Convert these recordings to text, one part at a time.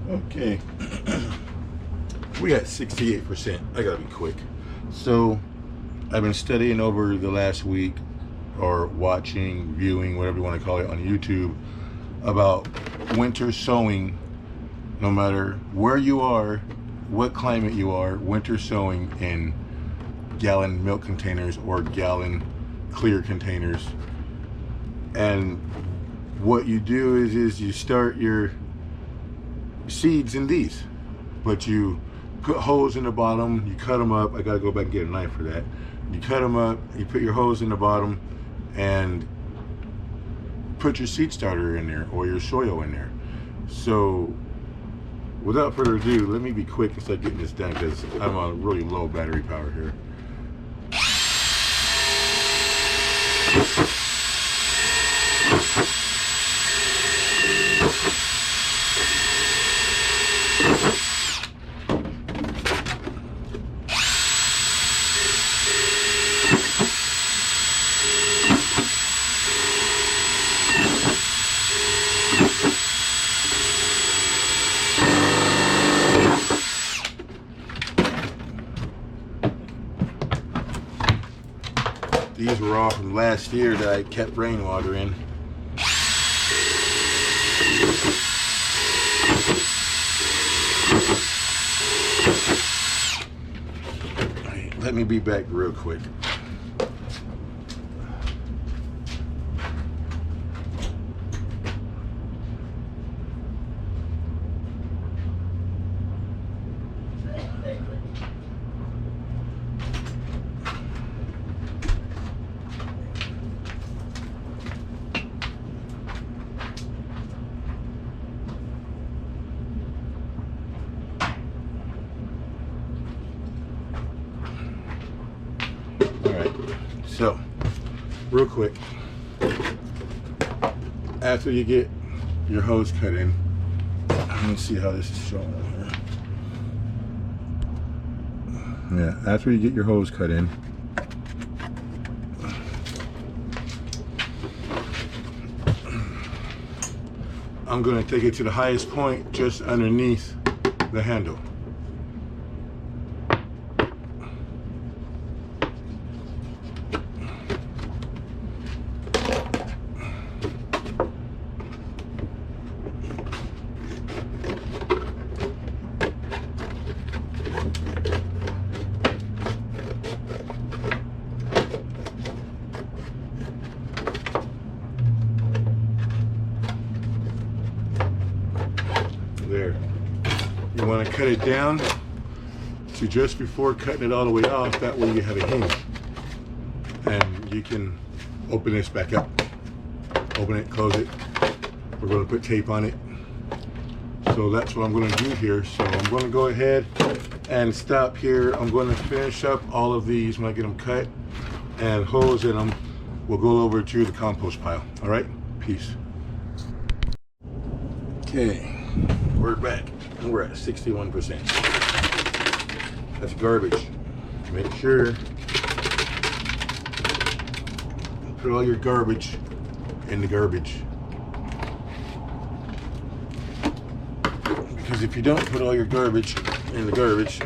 Okay, we got 68%. I gotta be quick. So I've been studying over the last week, or watching, viewing, whatever you want to call it, on YouTube about winter sowing. No matter where you are, what climate you are, winter sowing in gallon milk containers or gallon clear containers. And what you do is you start your seeds in these, but you put holes in the bottom, you cut them up. I gotta go back and get a knife for that. You cut them up, you put your hose in the bottom, and put your seed starter in there or your soil in there. So without further ado, let me be quick and start getting this done because I'm on really low battery power here. These were all from last year that I kept rainwater in. Right, let me be back real quick. So, real quick, after you get your hose cut in, let me see how this is showing here. Yeah, after you get your hose cut in, I'm going to take it to the highest point just underneath the handle. There. You want to cut it down to just before cutting it all the way off. That way you have a hinge. And you can open this back up. Open it, close it. We're going to put tape on it. So that's what I'm going to do here. So I'm going to go ahead and stop here. I'm going to finish up all of these when I get them cut and hose in them. We'll go over to the compost pile. All right? Peace. Okay. We're back, and we're at 61%. That's garbage. Make sure you put all your garbage in the garbage. Because if you don't put all your garbage in the garbage,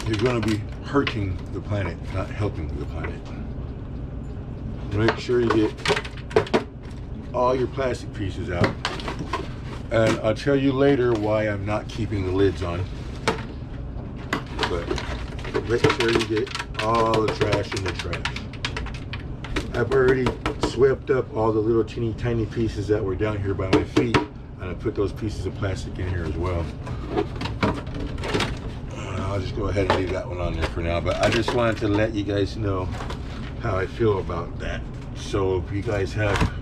you're going to be hurting the planet, not helping the planet. Make sure you get all your plastic pieces out, and I'll tell you later why I'm not keeping the lids on, but make sure you get all the trash in the trash. I've already swept up all the little teeny tiny pieces that were down here by my feet, and I put those pieces of plastic in here as well. I'll just go ahead and leave that one on there for now, but I just wanted to let you guys know how I feel about that. So if you guys have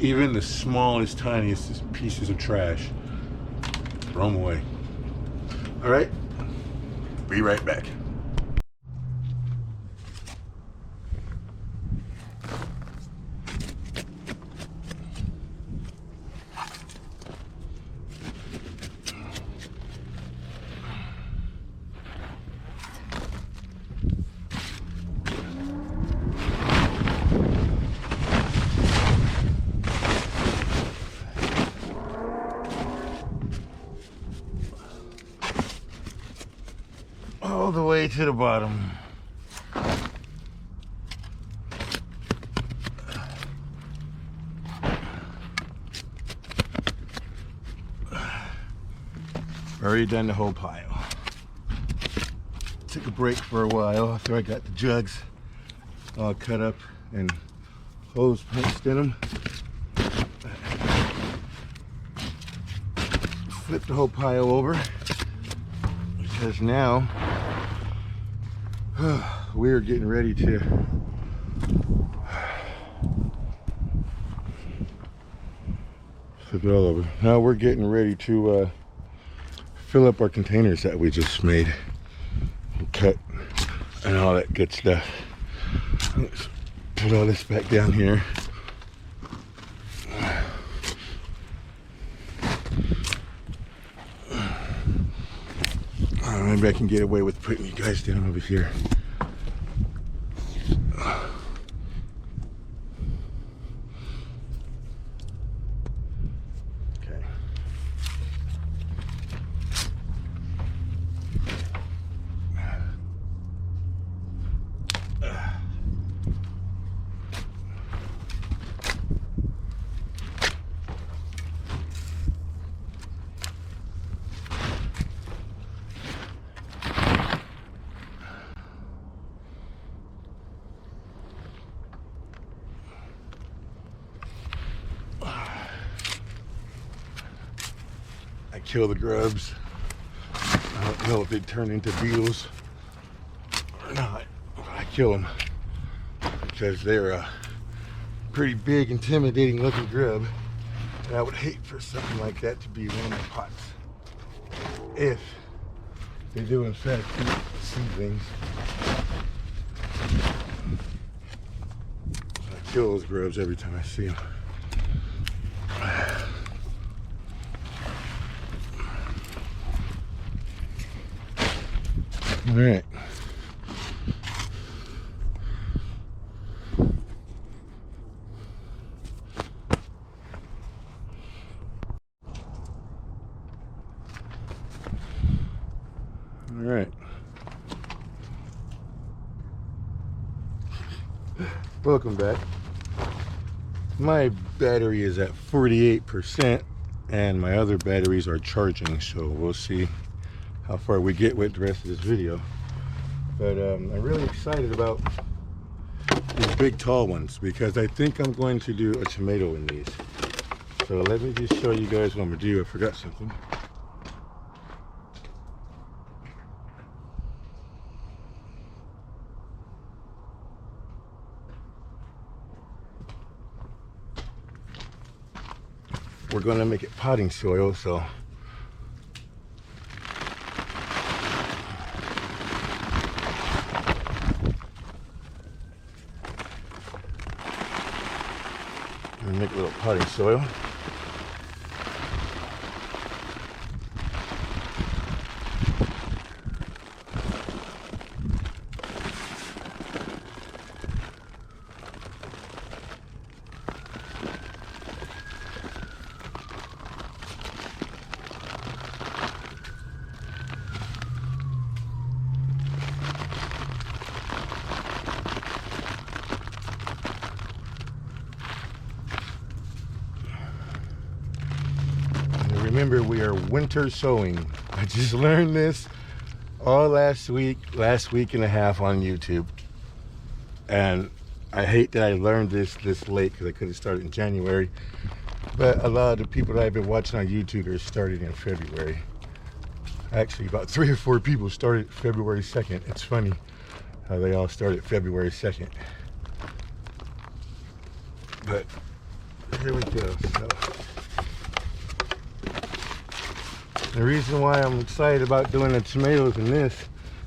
even the smallest, tiniest pieces of trash, throw them away. All right, be right back. way to the bottom. Already done the whole pile. Took a break for a while after I got the jugs all cut up and hose punched in them. Flip the whole pile over because now we're getting ready to flip it all over. Now we're getting ready to fill up our containers that we just made and cut and all that good stuff. Let's put all this back down here. Maybe I can get away with putting you guys down over here. Okay. Kill the grubs. I don't know if they turn into beetles or not, but I kill them because they're a pretty big, intimidating looking grub, and I would hate for something like that to be one of my pots if they do in fact eat seedlings. I kill those grubs every time I see them. All right. All right. Welcome back. My battery is at 48% and my other batteries are charging, so we'll see how far we get with the rest of this video. But I'm really excited about these big tall ones because I think I'm going to do a tomato in these. So let me just show you guys what I'm gonna do. I forgot something. We're gonna make it potting soil, so make a little potting soil. Remember, we are winter sowing. I just learned this all last week and a half on YouTube. And I hate that I learned this late because I could have started in January. But a lot of the people that I've been watching on YouTube are starting in February. Actually, about 3 or 4 people started February 2nd. It's funny how they all started February 2nd. But here we go. So, the reason why I'm excited about doing the tomatoes in this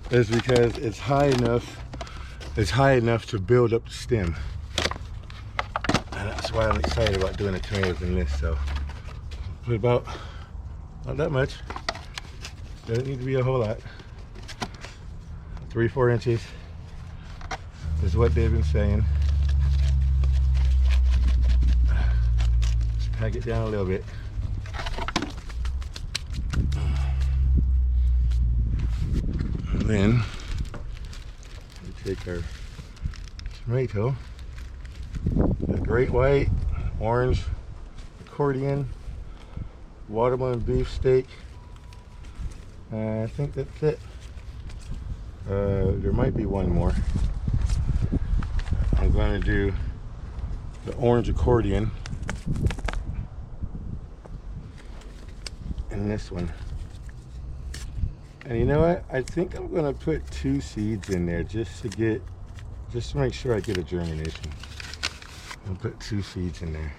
is because it's high enough to build up the stem. And that's why I'm excited about doing the tomatoes in this. So put about, not that much. Doesn't need to be a whole lot. 3-4 inches is what they've been saying. Just pack it down a little bit. And then our tomato. A great white, orange accordion, watermelon beefsteak. I think that's it. There might be one more. I'm going to do the orange accordion and this one. And you know what? I think I'm going to put 2 seeds in there just to make sure I get a germination. I'll put 2 seeds in there.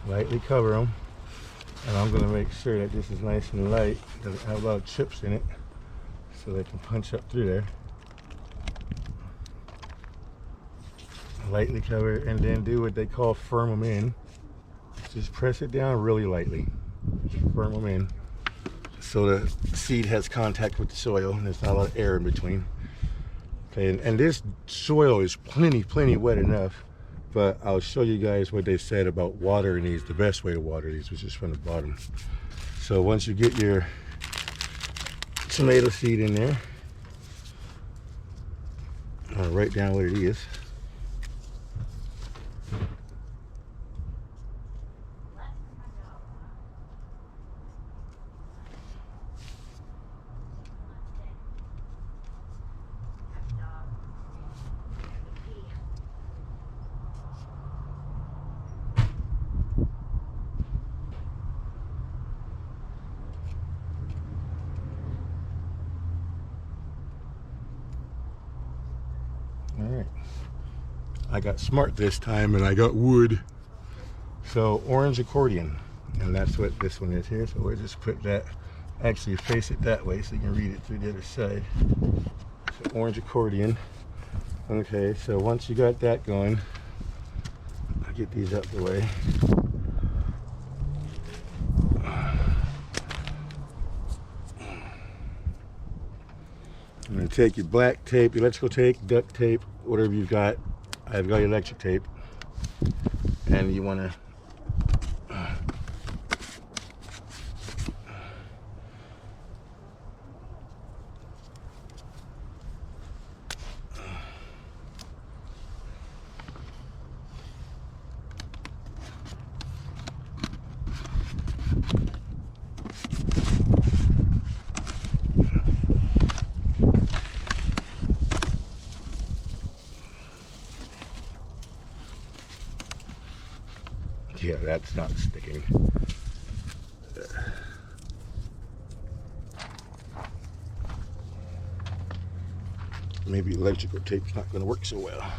Lightly cover them, and I'm going to make sure that this is nice and light, doesn't have a lot of chips in it, so they can punch up through there. Lightly cover, and then do what they call firm them in. Just press it down really lightly. Just firm them in so the seed has contact with the soil and there's not a lot of air in between. Okay, and this soil is plenty wet enough. But I'll show you guys what they said about watering these. The best way to water these, which is from the bottom. So once you get your tomato seed in there, I'll write down what it is. Alright, I got smart this time and I got wood. So orange accordion, and that's what this one is here. So we'll just put that, actually face it that way so you can read it through the other side. So orange accordion. Okay, so once you got that going, I'll get these out the way. I'm going to take your black tape, electrical tape, duct tape, whatever you've got. I've got electric tape. And you want to yeah, that's not sticking. Maybe electrical tape's not going to work so well.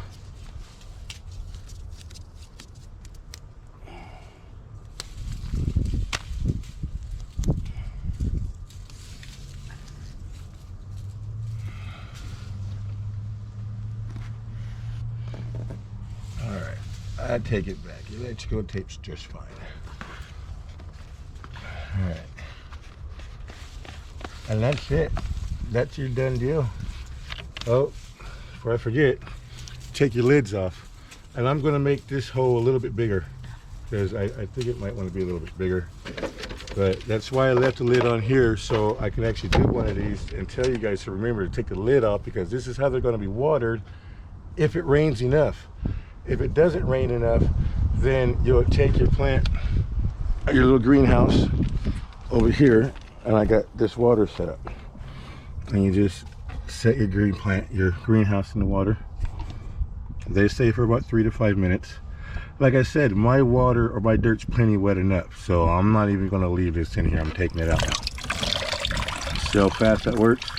Alright, I take it back. Electrical tape's just fine. Alright. And that's it. That's your done deal. Oh, before I forget, take your lids off. And I'm going to make this hole a little bit bigger because I think it might want to be a little bit bigger. But that's why I left the lid on here, so I can actually do one of these and tell you guys to remember to take the lid off, because this is how they're going to be watered if it rains enough. If it doesn't rain enough, then you'll take your plant, your little greenhouse over here, and I got this water set up. And you just set your greenhouse in the water. They stay for about 3 to 5 minutes. Like I said, my water or my dirt's plenty wet enough, so I'm not even going to leave this in here. I'm taking it out now. See how fast that works?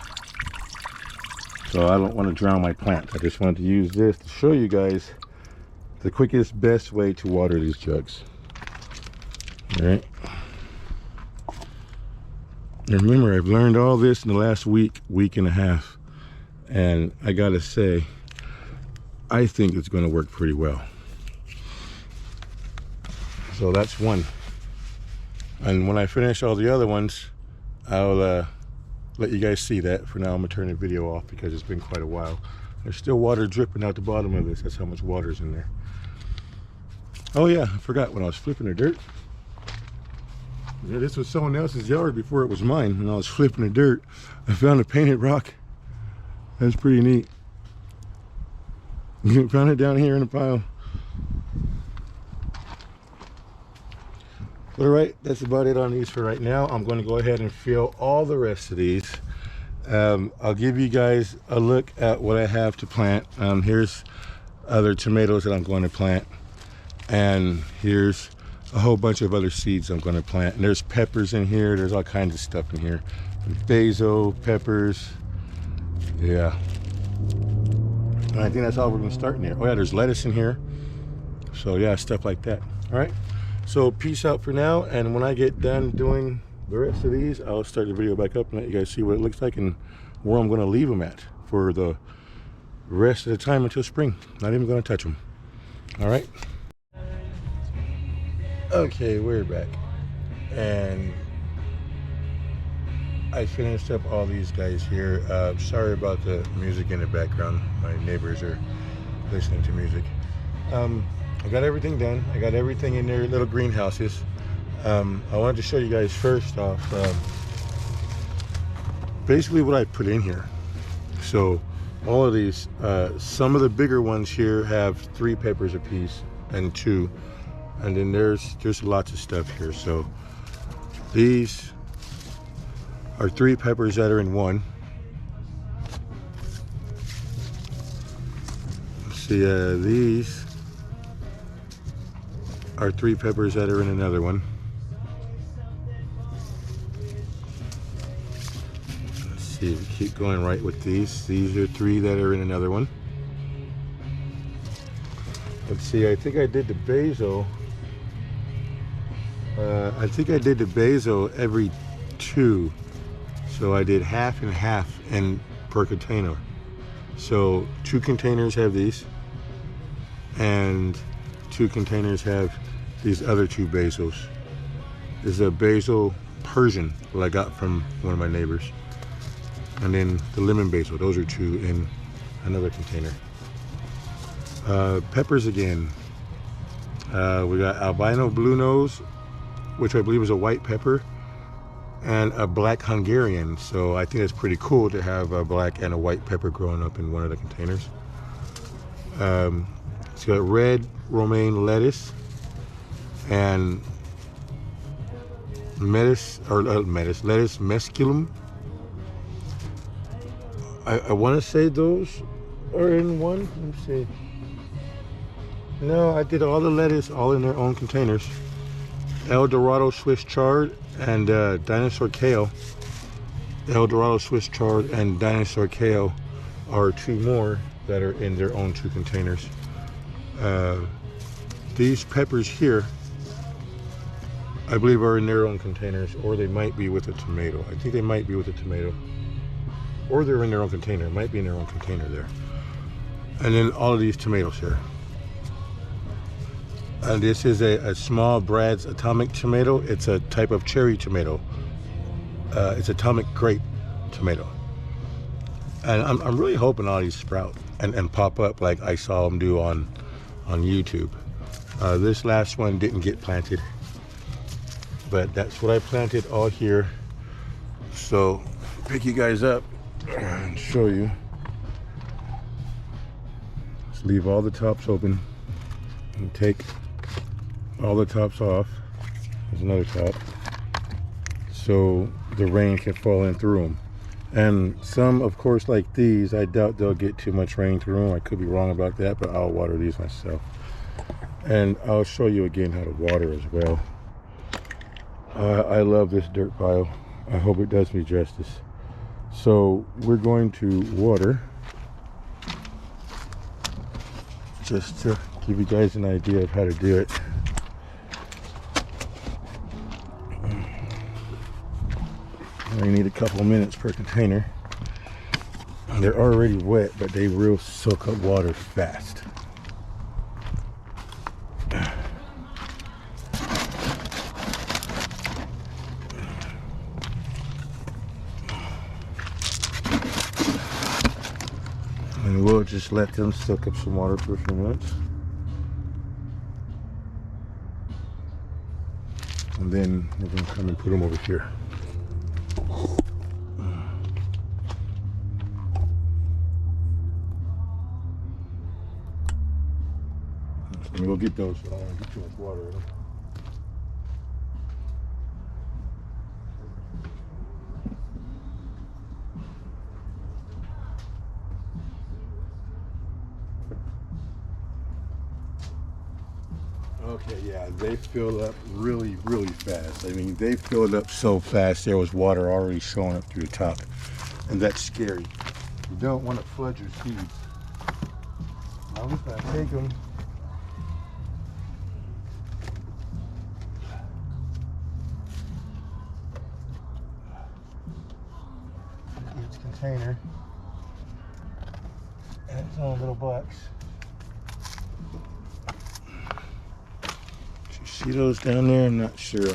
So I don't want to drown my plants. I just wanted to use this to show you guys the quickest, best way to water these jugs. All right. And remember, I've learned all this in the last week and a half, and I gotta say, I think it's going to work pretty well. So that's one. And when I finish all the other ones, I'll let you guys see that. For now, I'm gonna turn the video off because it's been quite a while. There's still water dripping out the bottom of this. That's how much water's in there. Oh yeah, I forgot when I was flipping the dirt. Yeah, this was someone else's yard before it was mine. And I was flipping the dirt, I found a painted rock. That's pretty neat. Found it down here in a pile. All right, that's about it on these for right now. I'm going to go ahead and fill all the rest of these. I'll give you guys a look at what I have to plant. Here's other tomatoes that I'm going to plant, and here's a whole bunch of other seeds I'm going to plant. And there's peppers in here. There's all kinds of stuff in here. Basil, peppers. Yeah. And I think that's all we're going to start in here. Oh yeah, there's lettuce in here. So yeah, stuff like that. All right. So peace out for now. And when I get done doing the rest of these, I'll start the video back up and let you guys see what it looks like and where I'm going to leave them at for the rest of the time until spring. Not even going to touch them. All right. Okay, we're back, and I finished up all these guys here. Sorry about the music in the background. My neighbors are listening to music. I got everything done. I got everything in their little greenhouses. I wanted to show you guys first off basically what I put in here. So all of these, some of the bigger ones here have 3 peppers a piece and 2. And then there's lots of stuff here. So these are 3 peppers that are in one. See, these are 3 peppers that are in another one. Let's see, we keep going right with these. These are 3 that are in another one. Let's see, I think I did the basil. I think I did the basil every 2. So I did half and half per container. So 2 containers have these, and 2 containers have these other 2 basils. This is a basil Persian that I got from one of my neighbors. And then the lemon basil, those are 2 in another container. Peppers again. We got albino blue nose, which I believe is a white pepper, and a black Hungarian. So I think it's pretty cool to have a black and a white pepper growing up in one of the containers. It's got red romaine lettuce and lettuce mesculum. I want to say those are in one. Let me see. No, I did all the lettuce all in their own containers. El Dorado Swiss chard and dinosaur kale. El Dorado Swiss chard and dinosaur kale are 2 more that are in their own 2 containers. These peppers here, I believe, are in their own containers, or they might be with a tomato. I think they might be with a tomato, or they're in their own container. It might be in their own container there. And then all of these tomatoes here. And this is a small Brad's Atomic tomato. It's a type of cherry tomato. It's Atomic grape tomato. And I'm really hoping all these sprout and pop up like I saw them do on YouTube. This last one didn't get planted, but that's what I planted all here. So pick you guys up and show you. Let's leave all the tops open and take all the tops off. There's another top, so the rain can fall in through them. And some, of course, like these, I doubt they'll get too much rain through them. I could be wrong about that, but I'll water these myself. And I'll show you again how to water as well. I love this dirt pile. I hope it does me justice. So we're going to water, just to give you guys an idea of how to do it. You need a couple of minutes per container. They're already wet, but they will soak up water fast. And we'll just let them soak up some water for a few minutes. And then we're going to come and put them over here. Let me go get those. I don't want to get too much water in them. Okay, yeah, they filled up really, really fast. I mean, they filled up so fast there was water already showing up through the top. And that's scary. You don't want to flood your seeds. I'm just going to take them. Each container. And its own little box. See those down there? I'm not sure.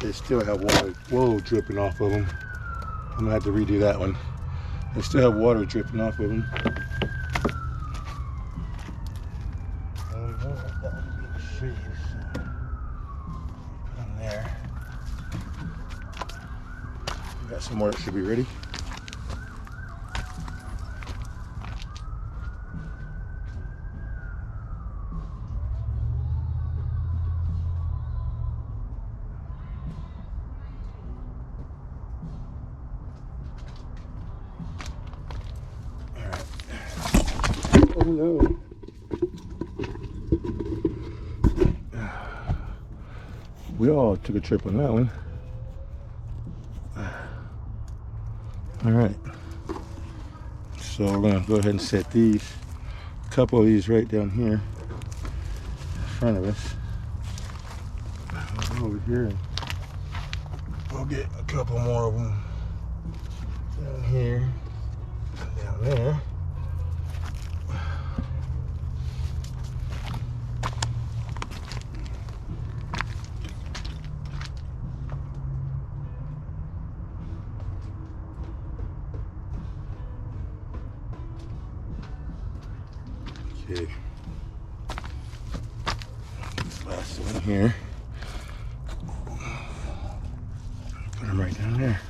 They still have water dripping off of them. I'm gonna have to redo that one. They still have water dripping off of them. That one be in the shade, so put them there. We got some more that should be ready. Oh no. We all took a trip on that one. All right. So we're gonna go ahead and set these, a couple of these right down here in front of us. We'll go over here and we'll get a couple more of them down here, down there. Okay, this last one here, put them right down there.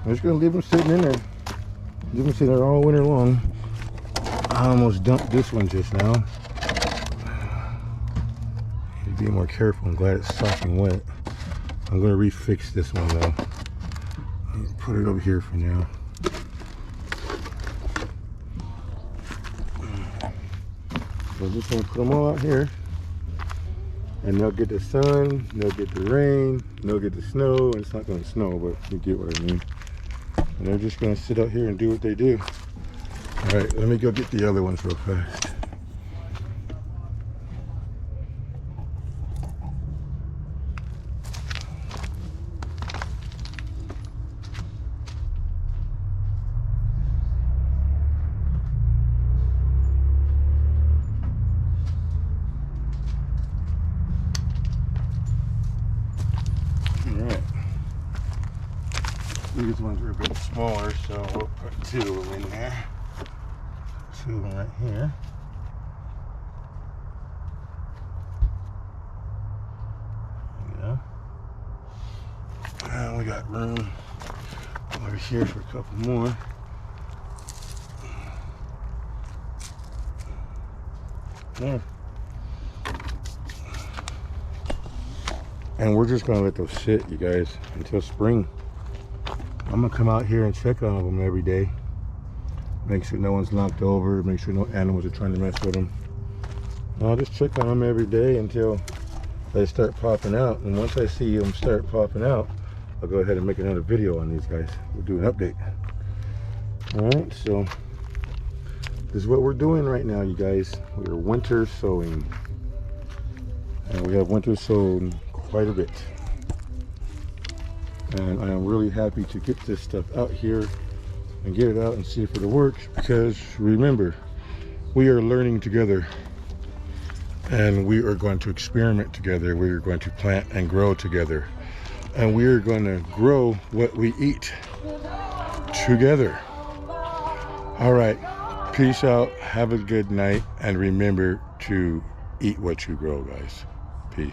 I'm just gonna leave them sitting in there. Leave them sitting there all winter long. I almost dumped this one just now. Need to be more careful. I'm glad it's soft and wet. I'm gonna refix this one though. Put it over here for now. So I'm just gonna put them all out here, and they'll get the sun, they'll get the rain, they'll get the snow. And it's not gonna snow, but you get what I mean. And they're just gonna sit out here and do what they do. All right, let me go get the other ones real fast. These ones are a bit smaller, so we'll put two of them in there. Two of them right here. There we go. And we got room over here for a couple more. There. And we're just gonna let those sit, you guys, until spring. I'm gonna come out here and check on them every day. Make sure no one's knocked over, make sure no animals are trying to mess with them. I'll just check on them every day until they start popping out. And once I see them start popping out, I'll go ahead and make another video on these guys. We'll do an update. All right, so This is what we're doing right now, you guys. We're winter sowing. And we have winter sown quite a bit. And I am really happy to get this stuff out here and get it out and see if it works, because remember, we are learning together and we are going to experiment together. We are going to plant and grow together, and we are going to grow what we eat together. All right, peace out, have a good night, and remember to eat what you grow, guys. Peace.